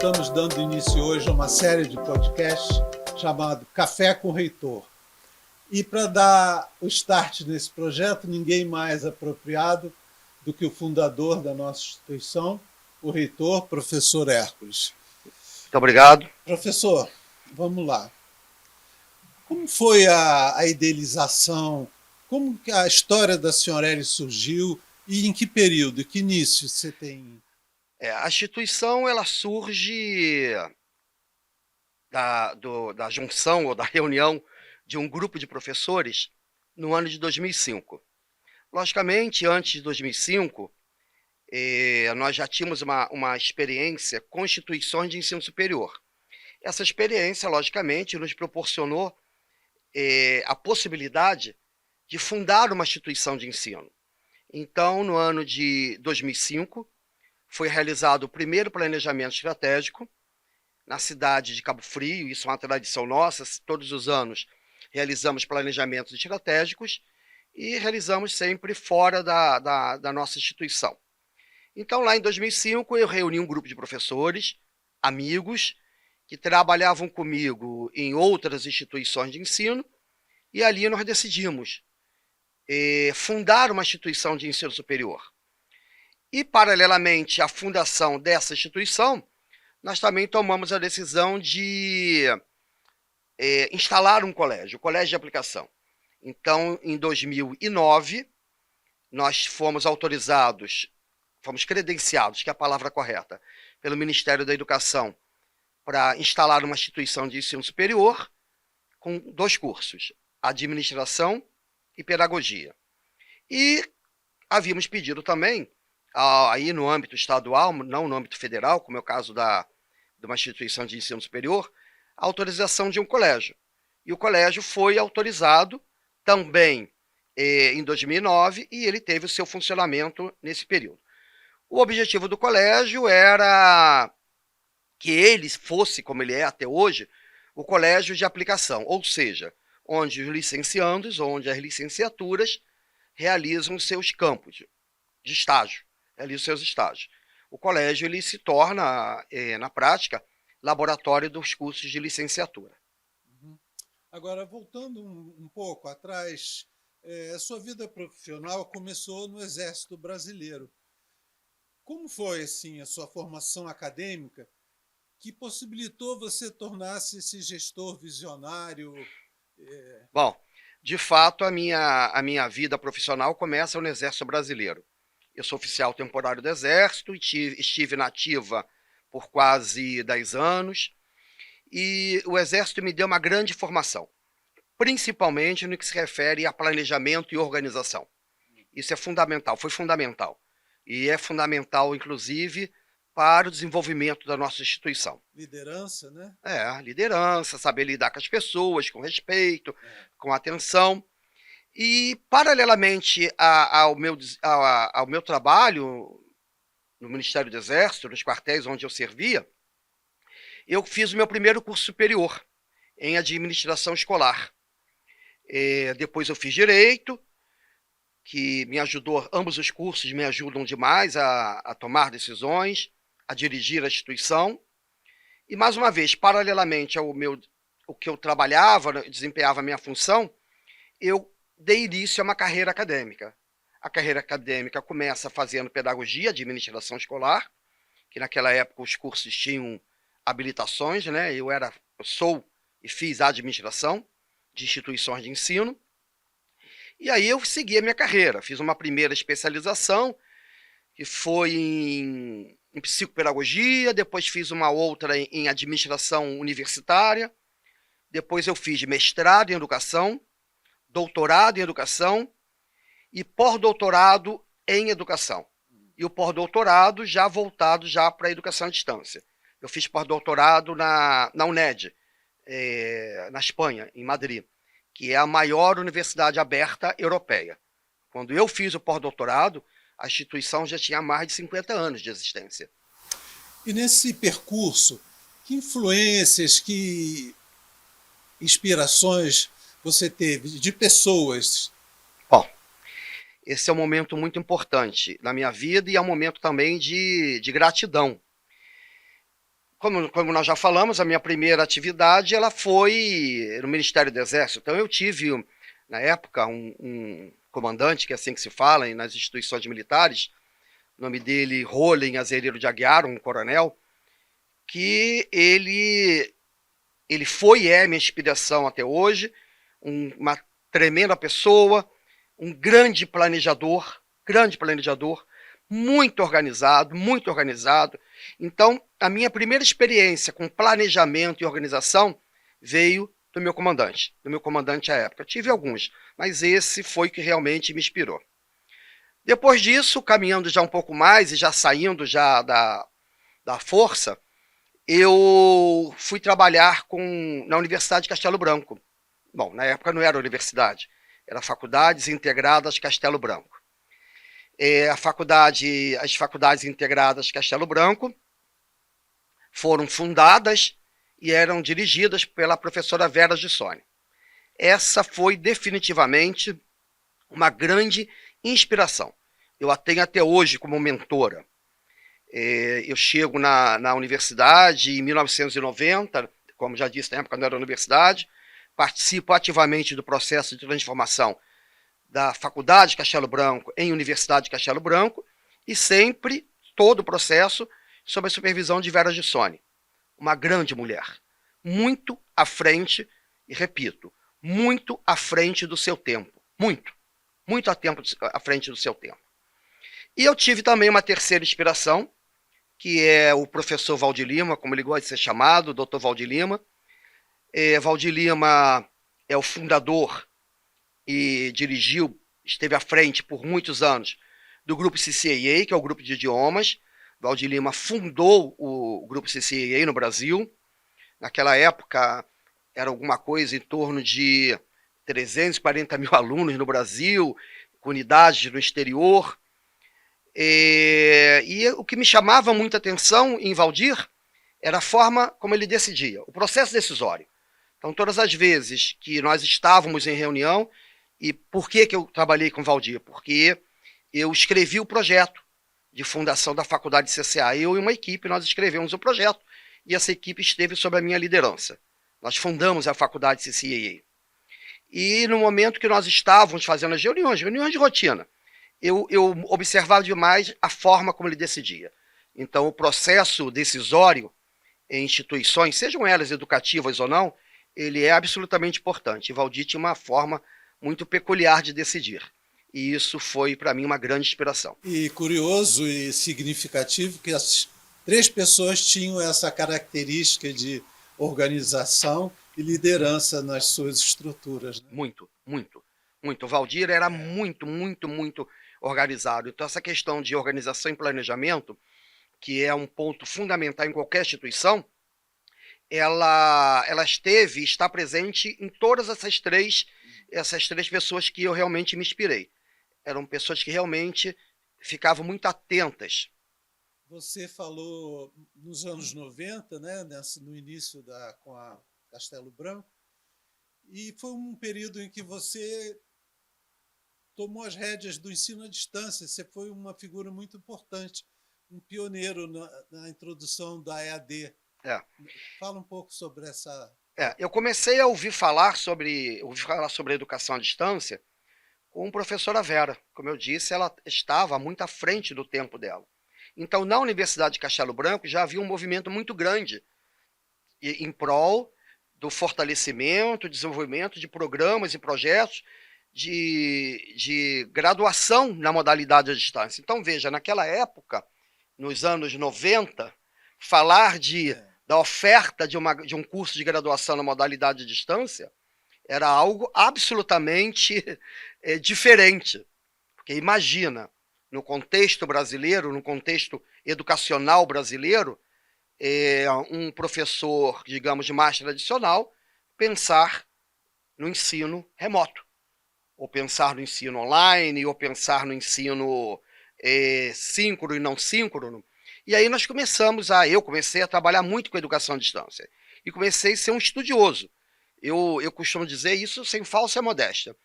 estamos dando início hoje a uma série de podcasts chamado Café com o Reitor. E para dar o start nesse projeto, ninguém mais apropriado do que o fundador da nossa instituição, o reitor, professor Hércules. Muito obrigado. Professor, vamos lá. Como foi a idealização? Como que a história da Senhora Elis surgiu e em que período, que início você tem? A instituição ela surge da junção ou da reunião de um grupo de professores no ano de 2005. Logicamente, antes de 2005, nós já tínhamos uma experiência com instituições de ensino superior. Essa experiência, logicamente, nos proporcionou a possibilidade de fundar uma instituição de ensino. Então, no ano de 2005, foi realizado o primeiro planejamento estratégico na cidade de Cabo Frio. Isso é uma tradição nossa, todos os anos realizamos planejamentos estratégicos e realizamos sempre fora da nossa instituição. Então, lá em 2005, eu reuni um grupo de professores, amigos, que trabalhavam comigo em outras instituições de ensino, e ali nós decidimos fundar uma instituição de ensino superior. E, paralelamente à fundação dessa instituição, nós também tomamos a decisão de instalar um colégio, o Colégio de Aplicação. Então, em 2009, nós fomos autorizados, fomos credenciados, que é a palavra correta, pelo Ministério da Educação, para instalar uma instituição de ensino superior com 2 cursos, Administração e Pedagogia. E havíamos pedido também, aí no âmbito estadual, não no âmbito federal, como é o caso de uma instituição de ensino superior, a autorização de um colégio. E o colégio foi autorizado também em 2009 e ele teve o seu funcionamento nesse período. O objetivo do colégio era que ele fosse, como ele é até hoje, o colégio de aplicação, ou seja, onde os licenciandos, onde as licenciaturas realizam seus campos de estágio, realizam seus estágios. O colégio ele se torna, na prática, laboratório dos cursos de licenciatura. Agora, voltando um pouco atrás, a sua vida profissional começou no Exército Brasileiro. Como foi assim, a sua formação acadêmica que possibilitou você tornar-se esse gestor visionário? Bom, de fato, a minha vida profissional começa no Exército Brasileiro. Eu sou oficial temporário do Exército e estive na ativa por quase 10 anos. E o Exército me deu uma grande formação, principalmente no que se refere a planejamento e organização. Isso é fundamental, foi fundamental. E é fundamental, inclusive, para o desenvolvimento da nossa instituição. Liderança, né? Liderança, saber lidar com as pessoas, com respeito, com atenção. E, paralelamente ao meu trabalho no Ministério do Exército, nos quartéis onde eu servia, eu fiz o meu primeiro curso superior em administração escolar. Depois eu fiz Direito, que me ajudou, ambos os cursos me ajudam demais a tomar decisões, a dirigir a instituição. E, mais uma vez, paralelamente ao que eu trabalhava, desempenhava a minha função, eu dei início a uma carreira acadêmica. A carreira acadêmica começa fazendo pedagogia, administração escolar, que naquela época os cursos tinham habilitações, né? Eu sou e fiz a administração de instituições de ensino. E aí eu segui a minha carreira. Fiz uma primeira especialização, que foi em psicopedagogia, depois fiz uma outra em administração universitária, depois eu fiz mestrado em educação, doutorado em educação e pós-doutorado em educação. E o pós-doutorado já voltado já para a educação à distância. Eu fiz pós-doutorado na UNED, na Espanha, em Madrid, que é a maior universidade aberta europeia. Quando eu fiz o pós-doutorado, a instituição já tinha mais de 50 anos de existência. E nesse percurso, que influências, que inspirações você teve de pessoas? Bom, esse é um momento muito importante na minha vida e é um momento também de gratidão. como nós já falamos, a minha primeira atividade ela foi no Ministério do Exército. Então eu tive, na época, um comandante, que é assim que se fala nas instituições militares, o nome dele, Rolen Azeredo de Aguiar, um coronel, que ele foi e é minha inspiração até hoje, uma tremenda pessoa, um grande planejador, muito organizado, muito organizado. Então, a minha primeira experiência com planejamento e organização veio do meu comandante à época. Eu tive alguns, mas esse foi que realmente me inspirou. Depois disso, caminhando já um pouco mais e já saindo já da força, eu fui trabalhar na Universidade de Castelo Branco. Bom, na época não era universidade, era Faculdades Integradas Castelo Branco. As Faculdades Integradas Castelo Branco foram fundadas e eram dirigidas pela professora Vera Gissoni. Essa foi definitivamente uma grande inspiração. Eu a tenho até hoje como mentora. Eu chego na universidade em 1990, como já disse, na época não era universidade, participo ativamente do processo de transformação da Faculdade de Castelo Branco em Universidade de Castelo Branco e sempre, todo o processo, sob a supervisão de Vera Gissoni. Uma grande mulher, muito à frente, e repito, muito à frente do seu tempo. Muito à frente do seu tempo. E eu tive também uma terceira inspiração, que é o professor Valdir Lima, como ele gosta de ser chamado, o Dr. Valdir Lima. Valdir Lima é o fundador e esteve à frente por muitos anos do grupo CCAA, que é o grupo de idiomas. Valdir Lima fundou o grupo CCAA no Brasil. Naquela época era alguma coisa em torno de 340 mil alunos no Brasil, com unidades no exterior. E o que me chamava muita atenção em Valdir era a forma como ele decidia, o processo decisório. Então, todas as vezes que nós estávamos em reunião, e por que eu trabalhei com Valdir? Porque eu escrevi o projeto de fundação da Faculdade de CCA. Eu e uma equipe, nós escrevemos o projeto, e essa equipe esteve sob a minha liderança. Nós fundamos a Faculdade de CCAA. E no momento que nós estávamos fazendo as reuniões de rotina, eu observava demais a forma como ele decidia. Então, o processo decisório em instituições, sejam elas educativas ou não, ele é absolutamente importante. E Valdir tinha uma forma muito peculiar de decidir. E isso foi, para mim, uma grande inspiração. E curioso e significativo que as 3 pessoas tinham essa característica de organização e liderança nas suas estruturas. Né? Muito. O Valdir era muito organizado. Então, essa questão de organização e planejamento, que é um ponto fundamental em qualquer instituição, ela está presente em todas essas três pessoas que eu realmente me inspirei. Eram pessoas que realmente ficavam muito atentas. Você falou nos anos 90, né, no início com a Castelo Branco, e foi um período em que você tomou as rédeas do ensino à distância. Você foi uma figura muito importante, um pioneiro na introdução da EAD. Fala um pouco sobre essa... Eu comecei a ouvir falar sobre a educação à distância com a professora Vera. Como eu disse, ela estava muito à frente do tempo dela. Então, na Universidade de Castelo Branco, já havia um movimento muito grande em prol do fortalecimento, desenvolvimento de programas e projetos de graduação na modalidade à distância. Então, veja, naquela época, nos anos 90, falar da oferta de um curso de graduação na modalidade à distância era algo absolutamente diferente. Porque imagina, no contexto brasileiro, no contexto educacional brasileiro, um professor, digamos, de mais tradicional, pensar no ensino remoto, ou pensar no ensino online, ou pensar no ensino síncrono e não síncrono. E aí eu comecei a trabalhar muito com educação à distância. E comecei a ser um estudioso. Eu costumo dizer isso sem falsa modéstia.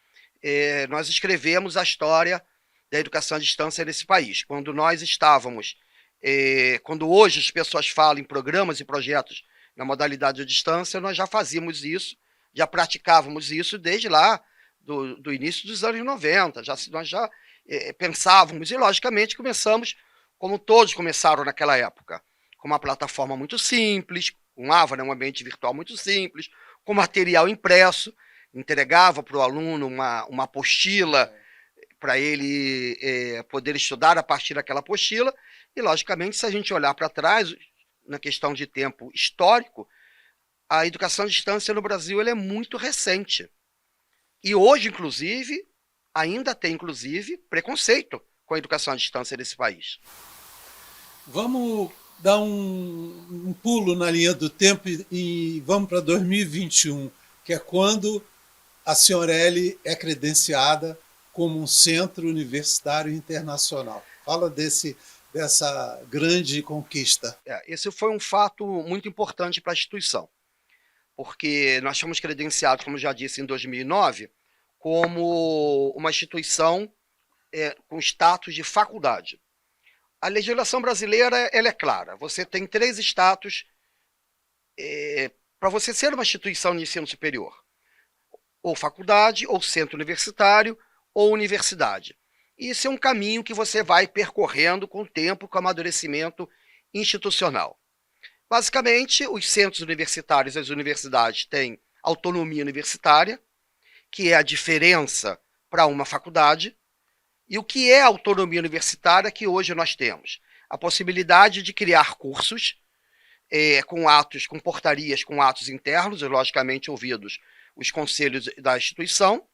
Nós escrevemos a história da educação à distância nesse país. Quando nós estávamos Quando hoje as pessoas falam em programas e projetos na modalidade à distância, nós já fazíamos isso, já praticávamos isso desde lá do início dos anos 90. Nós já pensávamos e, logicamente, começamos, como todos começaram naquela época, com uma plataforma muito simples, com AVA, né, um ambiente virtual muito simples, com material impresso, entregava para o aluno uma apostila para ele poder estudar a partir daquela apostila. E, logicamente, se a gente olhar para trás, na questão de tempo histórico, a educação à distância no Brasil ela é muito recente. E hoje, inclusive, ainda tem, inclusive, preconceito com a educação à distância nesse país. Vamos dar um pulo na linha do tempo e vamos para 2021, que é quando a Senhorelli é credenciada como um centro universitário internacional. Fala dessa grande conquista. Esse foi um fato muito importante para a instituição, porque nós fomos credenciados, como já disse, em 2009, como uma instituição com status de faculdade. A legislação brasileira ela é clara. Você tem 3 status para você ser uma instituição de ensino superior: ou faculdade, ou centro universitário, ou universidade. Isso é um caminho que você vai percorrendo com o tempo, com o amadurecimento institucional. Basicamente, os centros universitários e as universidades têm autonomia universitária, que é a diferença para uma faculdade. E o que é a autonomia universitária que hoje nós temos? A possibilidade de criar cursos com portarias, com atos internos, e logicamente ouvidos os conselhos da instituição,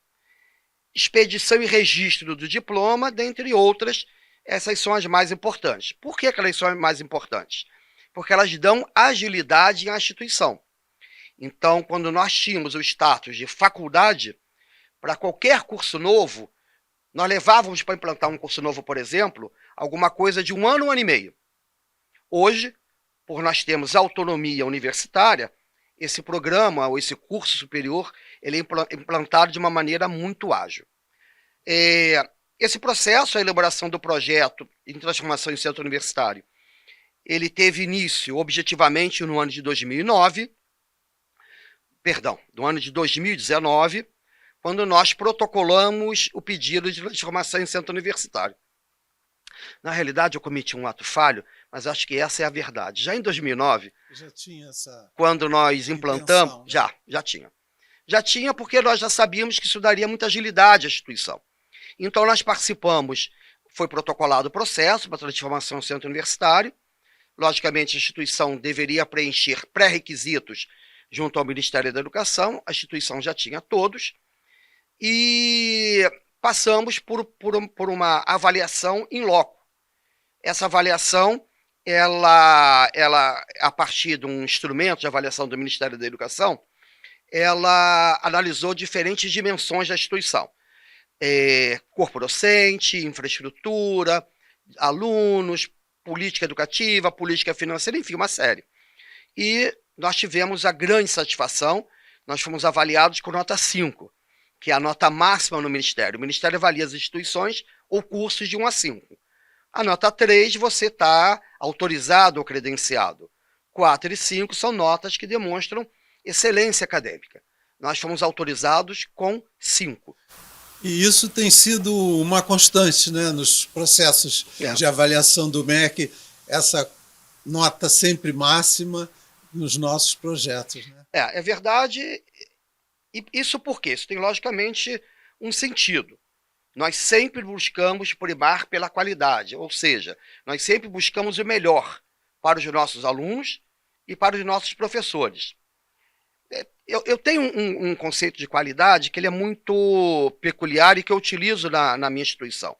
expedição e registro do diploma, dentre outras. Essas são as mais importantes. Por que elas são as mais importantes? Porque elas dão agilidade à instituição. Então, quando nós tínhamos o status de faculdade, para qualquer curso novo, nós levávamos para implantar um curso novo, por exemplo, alguma coisa de 1 ano e meio. Hoje, por nós termos autonomia universitária, esse programa, ou esse curso superior, ele é implantado de uma maneira muito ágil. Esse processo, a elaboração do projeto em transformação em centro universitário, ele teve início, objetivamente, no ano de 2019, no ano de 2019, quando nós protocolamos o pedido de transformação em centro universitário. Na realidade, eu cometi um ato falho, mas acho que essa é a verdade. Já em 2009, já tinha essa quando nós implantamos, intenção, né? já tinha. Já tinha, porque nós já sabíamos que isso daria muita agilidade à instituição. Então, nós participamos, foi protocolado o processo para transformação em centro universitário. Logicamente, a instituição deveria preencher pré-requisitos junto ao Ministério da Educação, a instituição já tinha todos, e passamos por uma avaliação in loco. Essa avaliação, ela, a partir de um instrumento de avaliação do Ministério da Educação, ela analisou diferentes dimensões da instituição. Corpo docente, infraestrutura, alunos, política educativa, política financeira, enfim, uma série. E nós tivemos a grande satisfação, nós fomos avaliados com nota 5, que é a nota máxima no Ministério. O Ministério avalia as instituições ou cursos de 1 a 5. A nota 3, você está autorizado ou credenciado. 4 e 5 são notas que demonstram excelência acadêmica. Nós fomos autorizados com 5. E isso tem sido uma constante, né, nos processos de avaliação do MEC, essa nota sempre máxima nos nossos projetos, né? É verdade. E isso por quê? Isso tem, logicamente, um sentido. Nós sempre buscamos primar pela qualidade, ou seja, nós sempre buscamos o melhor para os nossos alunos e para os nossos professores. Eu tenho um conceito de qualidade que ele é muito peculiar e que eu utilizo na minha instituição.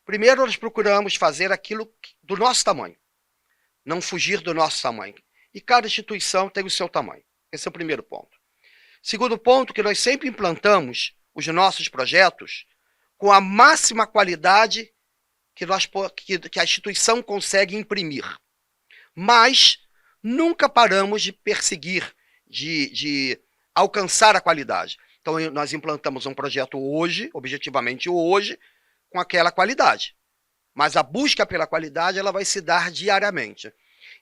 Primeiro, nós procuramos fazer aquilo do nosso tamanho, não fugir do nosso tamanho. E cada instituição tem o seu tamanho. Esse é o primeiro ponto. Segundo ponto, que nós sempre implantamos os nossos projetos com a máxima qualidade que a instituição consegue imprimir. Mas nunca paramos de perseguir, de alcançar a qualidade. Então, nós implantamos um projeto hoje, objetivamente hoje, com aquela qualidade. mas a busca pela qualidade ela vai se dar diariamente.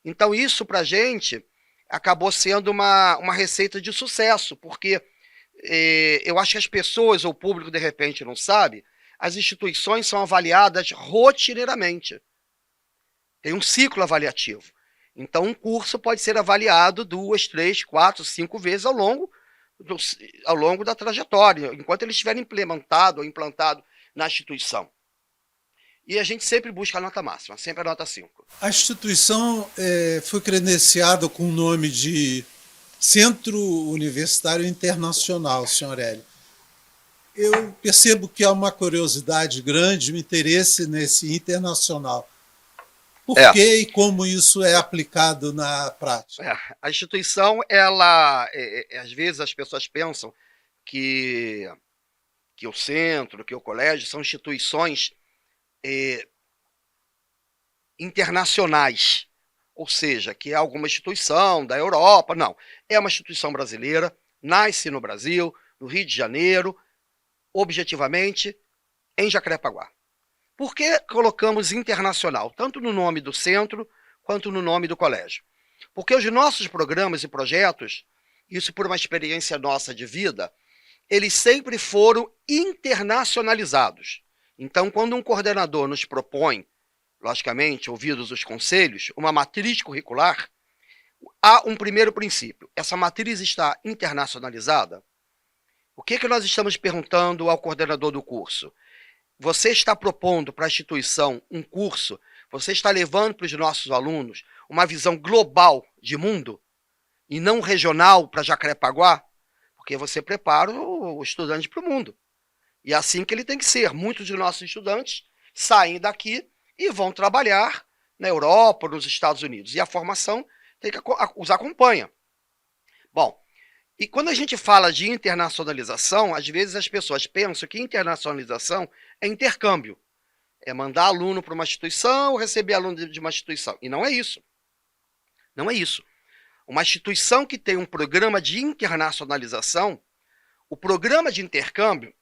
Então isso para a gente acabou sendo uma receita de sucesso, porque eu acho que as pessoas ou o público de repente não sabe, as instituições são avaliadas rotineiramente. Tem um ciclo avaliativo. Então um curso pode ser avaliado 2, 3, 4, 5 vezes ao longo da trajetória, enquanto ele estiver implementado ou implantado na instituição. E a gente sempre busca a nota máxima, sempre a nota 5. A instituição foi credenciada com o nome de Centro Universitário Internacional, senhor Hélio. Eu percebo que há uma curiosidade grande, um interesse nesse internacional. Por que e como isso é aplicado na prática? A instituição, ela, às vezes as pessoas pensam que o centro, que o colégio são instituições internacionais, ou seja, que é alguma instituição da Europa. Não, é uma instituição brasileira, nasce no Brasil, no Rio de Janeiro, objetivamente, em Jacarepaguá. Por que colocamos internacional, tanto no nome do centro, quanto no nome do colégio? Porque os nossos programas e projetos, isso por uma experiência nossa de vida, eles sempre foram internacionalizados. Então, quando um coordenador nos propõe, logicamente, ouvidos os conselhos, uma matriz curricular, há um primeiro princípio. Essa matriz está internacionalizada? O que nós estamos perguntando ao coordenador do curso? Você está propondo para a instituição um curso, você está levando para os nossos alunos uma visão global de mundo e não regional para Jacarepaguá? Porque você prepara o estudante para o mundo. E é assim que ele tem que ser. Muitos de nossos estudantes saem daqui e vão trabalhar na Europa, nos Estados Unidos. E a formação os acompanha. Bom, e quando a gente fala de internacionalização, às vezes as pessoas pensam que internacionalização é intercâmbio. É mandar aluno para uma instituição ou receber aluno de uma instituição. E não é isso. Não é isso. Uma instituição que tem um programa de internacionalização, o programa de intercâmbio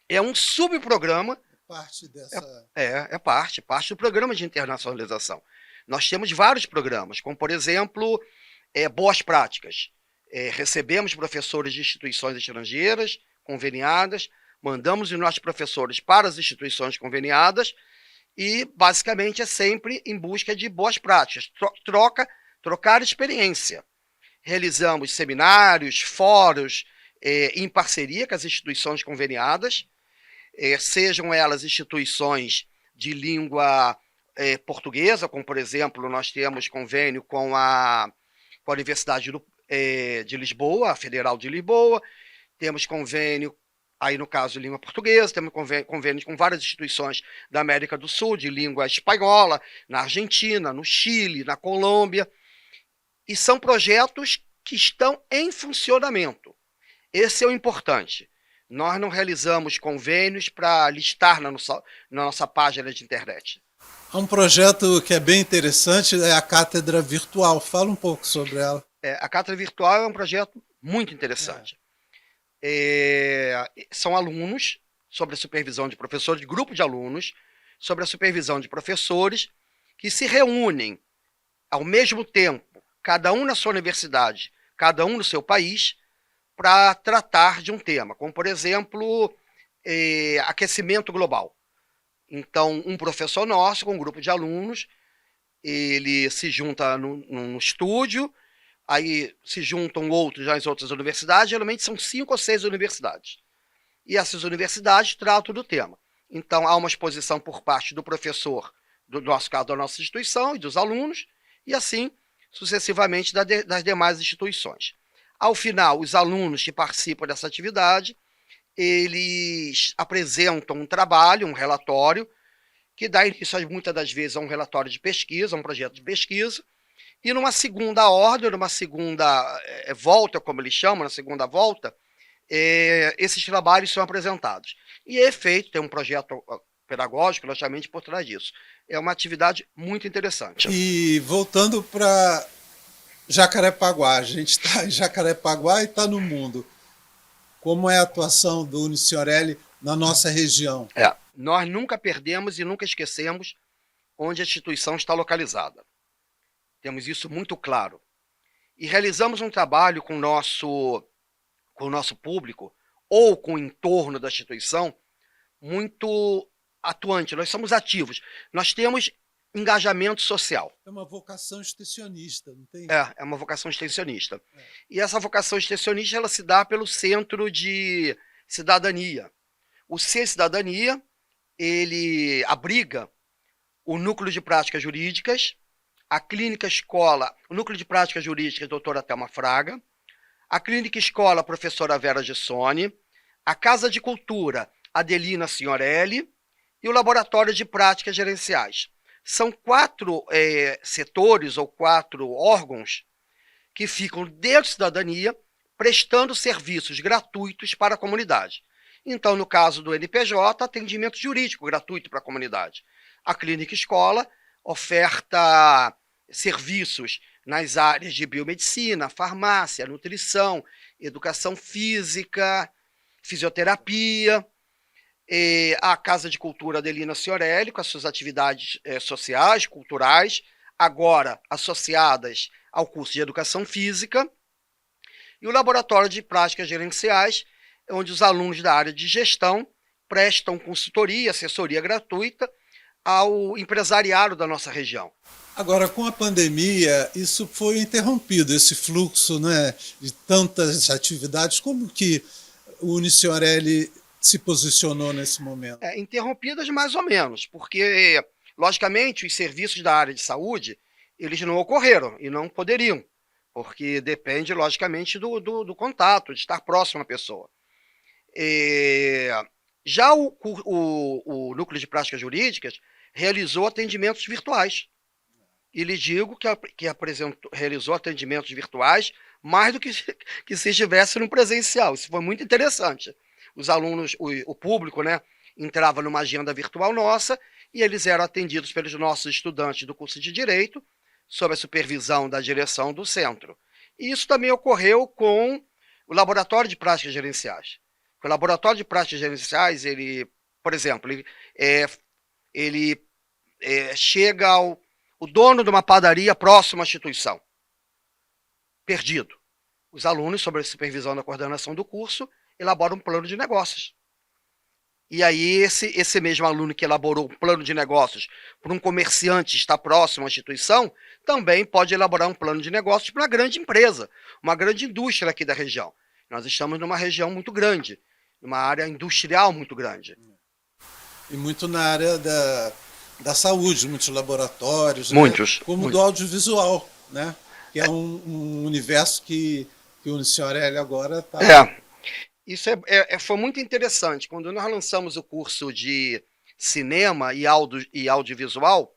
é um subprograma. Parte dessa... É parte do programa de internacionalização. Nós temos vários programas, como, por exemplo, Boas Práticas. Recebemos professores de instituições estrangeiras conveniadas, mandamos os nossos professores para as instituições conveniadas e, basicamente, é sempre em busca de boas práticas, trocar experiência. Realizamos seminários, fóruns, em parceria com as instituições conveniadas, sejam elas instituições de língua portuguesa, como, por exemplo, nós temos convênio com a Universidade de Lisboa, a Federal de Lisboa, temos convênio, aí no caso, de língua portuguesa, temos convênios com várias instituições da América do Sul, de língua espanhola, na Argentina, no Chile, na Colômbia, e são projetos que estão em funcionamento. Esse é o importante. Nós não realizamos convênios para listar na nossa página de internet. Há um projeto que é bem interessante, é a Cátedra Virtual. Fala um pouco sobre ela. A Cátedra Virtual é um projeto muito interessante. São alunos, sob a supervisão de professores, de grupo de alunos, sob a supervisão de professores, que se reúnem ao mesmo tempo, cada um na sua universidade, cada um no seu país, para tratar de um tema, como, por exemplo, aquecimento global. Então, um professor nosso, com um grupo de alunos, ele se junta num estúdio, aí se juntam outros nas outras universidades, geralmente são 5 ou 6 universidades. E essas universidades tratam do tema. Então, há uma exposição por parte do professor, do nosso caso, da nossa instituição, e dos alunos, e assim, sucessivamente, das demais instituições. Ao final, os alunos que participam dessa atividade, eles apresentam um trabalho, um relatório, que dá início, muitas das vezes, a um relatório de pesquisa, um projeto de pesquisa, e numa segunda ordem, numa segunda volta, como eles chamam, na segunda volta, esses trabalhos são apresentados. E é feito, tem um projeto pedagógico, logicamente, por trás disso. É uma atividade muito interessante. E voltando para Jacarepaguá, a gente está em Jacarepaguá e está no mundo. Como é a atuação do Unicionerelli na nossa região? nós nunca perdemos e nunca esquecemos onde a instituição está localizada. Temos isso muito claro. E realizamos um trabalho com o nosso público ou com o entorno da instituição muito atuante. Nós somos ativos. Nós temos engajamento social. É uma vocação extensionista, não tem? É uma vocação extensionista. E essa vocação extensionista ela se dá pelo Centro de Cidadania. O C-Cidadania, ele abriga o Núcleo de Práticas Jurídicas, a Clínica Escola, o Núcleo de Práticas Jurídicas, doutora Thelma Fraga, a Clínica Escola, professora Vera Gissoni, a Casa de Cultura, Adelina Signorelli, e o Laboratório de Práticas Gerenciais. São 4 setores ou 4 órgãos que ficam dentro da cidadania prestando serviços gratuitos para a comunidade. Então, no caso do NPJ, atendimento jurídico gratuito para a comunidade. A Clínica Escola oferta serviços nas áreas de biomedicina, farmácia, nutrição, educação física, fisioterapia. A Casa de Cultura Adelina Signorelli, com as suas atividades sociais, culturais, agora associadas ao curso de Educação Física. E o Laboratório de Práticas Gerenciais, onde os alunos da área de gestão prestam consultoria, assessoria gratuita ao empresariado da nossa região. Agora, com a pandemia, isso foi interrompido, esse fluxo, né, de tantas atividades. Como que o Unisignorelli se posicionou nesse momento? Interrompidas mais ou menos, porque, logicamente, os serviços da área de saúde, eles não ocorreram e não poderiam, porque depende, logicamente, do contato, de estar próximo à pessoa. Já o Núcleo de Práticas Jurídicas realizou atendimentos virtuais. E lhe digo que realizou atendimentos virtuais mais do que se estivesse no presencial. Isso foi muito interessante. Os alunos, o público, né, entrava numa agenda virtual nossa e eles eram atendidos pelos nossos estudantes do curso de Direito, sob a supervisão da direção do centro. E isso também ocorreu com o Laboratório de Práticas Gerenciais. O Laboratório de Práticas Gerenciais, ele, por exemplo, ele chega ao o dono de uma padaria próximo à instituição, perdido. Os alunos, sob a supervisão da coordenação do curso, elaboram um plano de negócios. E aí esse mesmo aluno que elaborou um plano de negócios para um comerciante que está próximo à instituição, também pode elaborar um plano de negócios para uma grande empresa, uma grande indústria aqui da região. Nós estamos numa região muito grande, numa área industrial muito grande. E muito na área da saúde, muitos laboratórios, muitos, né? Como muitos. do audiovisual, né? Que é um universo que o Unisignorelli agora está... Isso foi muito interessante. Quando nós lançamos o curso de cinema e audiovisual,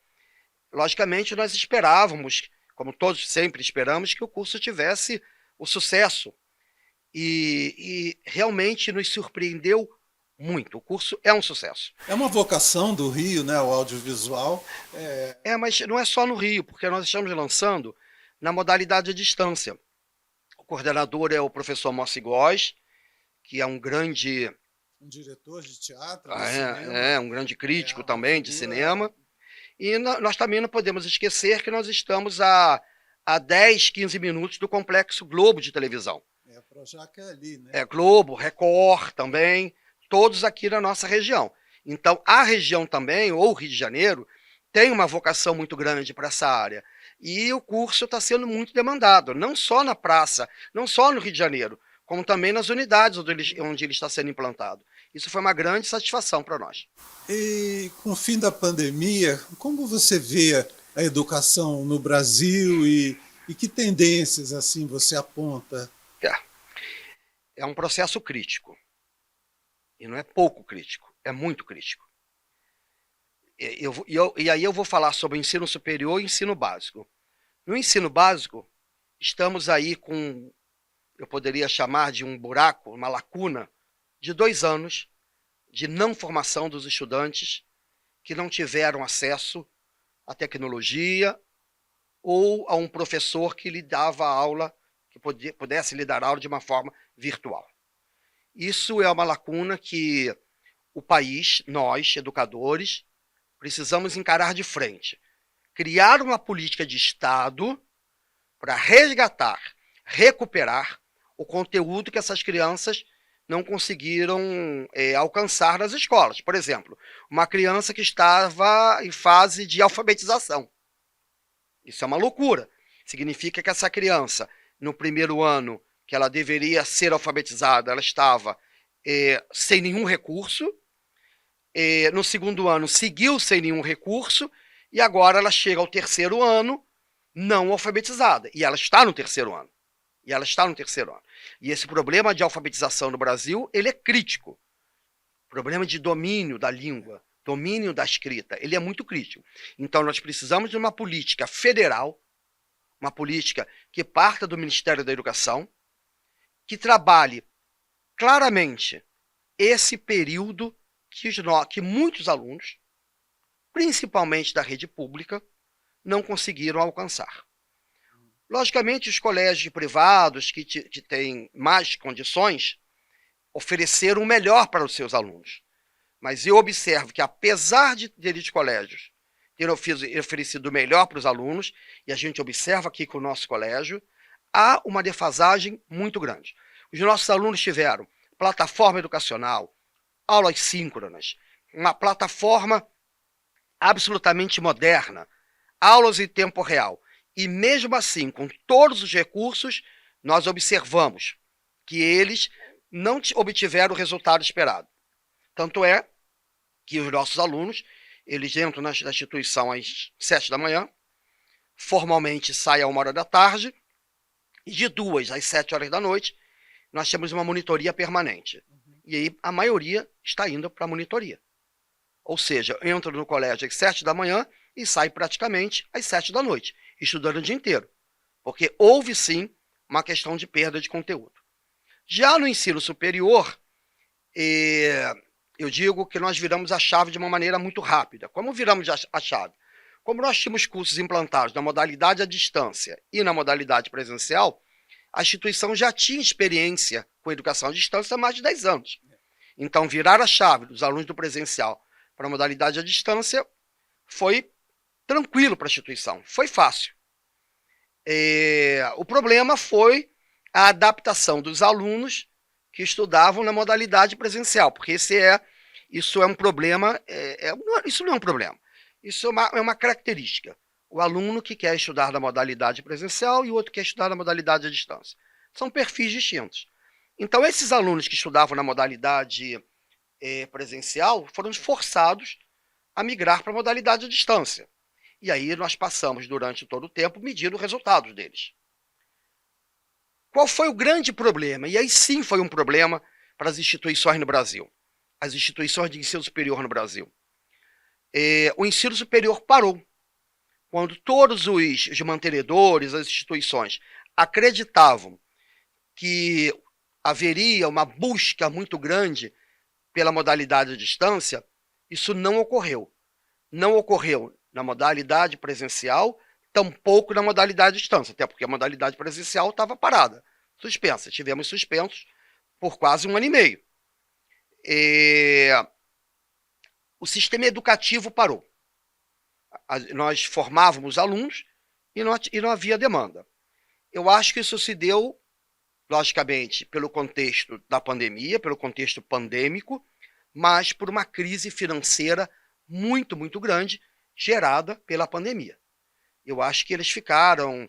logicamente nós esperávamos, como todos sempre esperamos, que o curso tivesse o sucesso. E realmente nos surpreendeu muito. O curso é um sucesso. É uma vocação do Rio, né, o audiovisual. Mas não é só no Rio, porque nós estamos lançando na modalidade à distância. O coordenador é o professor Mossi Góes, que é um grande... Um diretor de teatro, um grande crítico também de cinema. E nós também não podemos esquecer que nós estamos a 10, 15 minutos do Complexo Globo de televisão. A Projac é ali, né? Globo, Record também, todos aqui na nossa região. Então, a região também, ou o Rio de Janeiro, tem uma vocação muito grande para essa área. E o curso está sendo muito demandado, não só na praça, não só no Rio de Janeiro, como também nas unidades onde ele está sendo implantado. Isso foi uma grande satisfação para nós. E com o fim da pandemia, como você vê a educação no Brasil e que tendências assim você aponta? É um processo crítico. E não é pouco crítico, é muito crítico. E aí eu vou falar sobre o ensino superior e ensino básico. No ensino básico, estamos aí com, eu poderia chamar de um buraco, uma lacuna, de 2 anos de não formação dos estudantes que não tiveram acesso à tecnologia ou a um professor que lhe dava aula, que pudesse lhe dar aula de uma forma virtual. Isso é uma lacuna que o país, nós, educadores, precisamos encarar de frente. Criar uma política de Estado para resgatar, recuperar o conteúdo que essas crianças não conseguiram alcançar nas escolas. Por exemplo, uma criança que estava em fase de alfabetização. Isso é uma loucura. Significa que essa criança, no primeiro ano que ela deveria ser alfabetizada, ela estava sem nenhum recurso. No segundo ano, seguiu sem nenhum recurso. E agora ela chega ao terceiro ano não alfabetizada. E ela está no terceiro ano. E esse problema de alfabetização no Brasil, ele é crítico. Problema de domínio da língua, domínio da escrita, ele é muito crítico. Então, nós precisamos de uma política federal, uma política que parta do Ministério da Educação, que trabalhe claramente esse período que muitos alunos, principalmente da rede pública, não conseguiram alcançar. Logicamente, os colégios privados que têm mais condições ofereceram o melhor para os seus alunos. Mas eu observo que, apesar de eles colégios terem oferecido o melhor para os alunos, e a gente observa aqui com o nosso colégio, há uma defasagem muito grande. Os nossos alunos tiveram plataforma educacional, aulas síncronas, uma plataforma absolutamente moderna, aulas em tempo real. E mesmo assim, com todos os recursos, nós observamos que eles não obtiveram o resultado esperado. Tanto é que os nossos alunos, eles entram na instituição às 7 da manhã, formalmente saem a 1 hora da tarde, e de 2 às 7 horas da noite, nós temos uma monitoria permanente. E aí a maioria está indo para a monitoria. Ou seja, entra no colégio às 7 da manhã e sai praticamente às 7 da noite, estudando o dia inteiro. Porque houve, sim, uma questão de perda de conteúdo. Já no ensino superior, eu digo que nós viramos a chave de uma maneira muito rápida. Como viramos a chave? Como nós tínhamos cursos implantados na modalidade à distância e na modalidade presencial, a instituição já tinha experiência com educação à distância há mais de 10 anos. Então, virar a chave dos alunos do presencial para a modalidade à distância foi tranquilo para a instituição, foi fácil. O problema foi a adaptação dos alunos que estudavam na modalidade presencial, porque isso é um problema, isso não é um problema, isso é uma característica. O aluno que quer estudar na modalidade presencial e o outro quer estudar na modalidade à distância. São perfis distintos. Então, esses alunos que estudavam na modalidade presencial foram forçados a migrar para a modalidade à distância. E aí nós passamos, durante todo o tempo, medindo os resultados deles. Qual foi o grande problema? E aí sim foi um problema para as instituições no Brasil, as instituições de ensino superior no Brasil. O ensino superior parou. Quando todos os mantenedores, as instituições, acreditavam que haveria uma busca muito grande pela modalidade à distância, isso não ocorreu. Não ocorreu na modalidade presencial, tampouco na modalidade à distância, até porque a modalidade presencial estava parada, suspensa. Tivemos suspensos por quase 1 ano e meio. O sistema educativo parou. Nós formávamos alunos e não havia demanda. Eu acho que isso se deu, logicamente, pelo contexto da pandemia, pelo contexto pandêmico, mas por uma crise financeira muito, muito grande, gerada pela pandemia. Eu acho que eles ficaram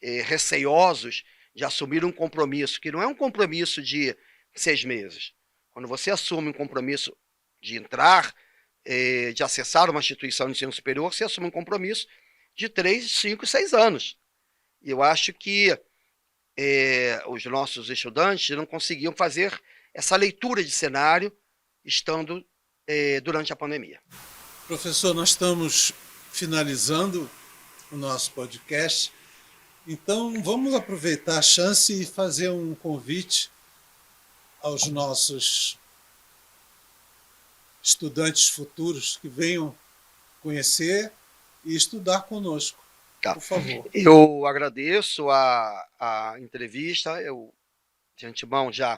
receiosos de assumir um compromisso, que não é um compromisso de 6 meses. Quando você assume um compromisso de entrar, de acessar uma instituição de ensino superior, você assume um compromisso de 3, 5, 6 anos. E eu acho que os nossos estudantes não conseguiam fazer essa leitura de cenário estando durante a pandemia. Professor, nós estamos finalizando o nosso podcast, então vamos aproveitar a chance e fazer um convite aos nossos estudantes futuros que venham conhecer e estudar conosco. Tá. Por favor. Eu agradeço a entrevista, eu de antemão já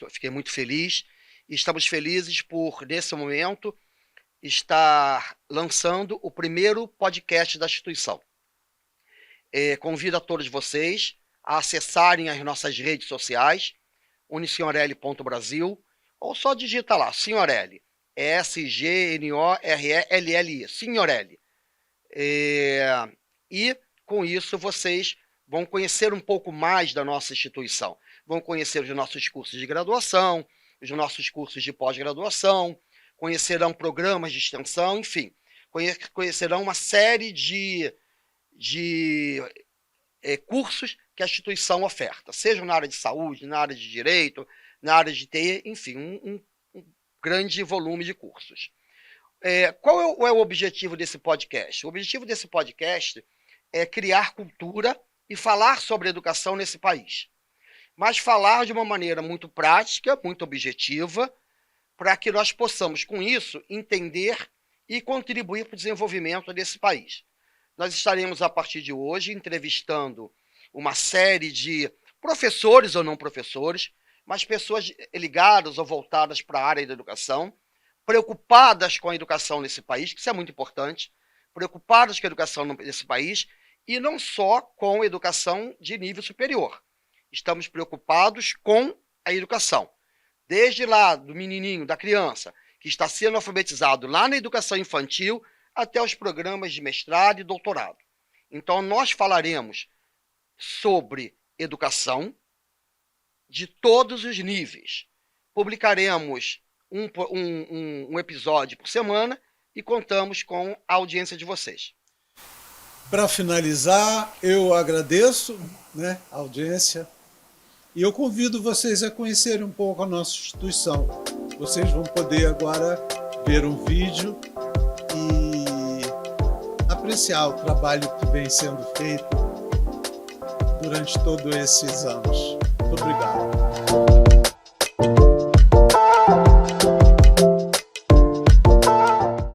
fiquei muito feliz estamos felizes por, nesse momento, estar lançando o primeiro podcast da instituição. Convido a todos vocês a acessarem as nossas redes sociais, unisignorelli.brasil, ou só digita lá, Signorelli, Signorelli, Signorelli. E com isso vocês vão conhecer um pouco mais da nossa instituição, vão conhecer os nossos cursos de graduação, os nossos cursos de pós-graduação, conhecerão programas de extensão, enfim, conhecerão uma série de cursos que a instituição oferta, seja na área de saúde, na área de direito, na área de TI, enfim, um grande volume de cursos. Qual é o objetivo desse podcast? O objetivo desse podcast é criar cultura e falar sobre educação nesse país, mas falar de uma maneira muito prática, muito objetiva, para que nós possamos, com isso, entender e contribuir para o desenvolvimento desse país. Nós estaremos, a partir de hoje, entrevistando uma série de professores ou não professores, mas pessoas ligadas ou voltadas para a área da educação, preocupadas com a educação nesse país, que isso é muito importante, preocupadas com a educação nesse país, e não só com a educação de nível superior. Estamos preocupados com a educação. Desde lá do menininho, da criança, que está sendo alfabetizado lá na educação infantil, até os programas de mestrado e doutorado. Então, nós falaremos sobre educação de todos os níveis. Publicaremos um episódio por semana e contamos com a audiência de vocês. Para finalizar, eu agradeço, a audiência e eu convido vocês a conhecerem um pouco a nossa instituição. Vocês vão poder agora ver um vídeo e apreciar o trabalho que vem sendo feito durante todos esses anos.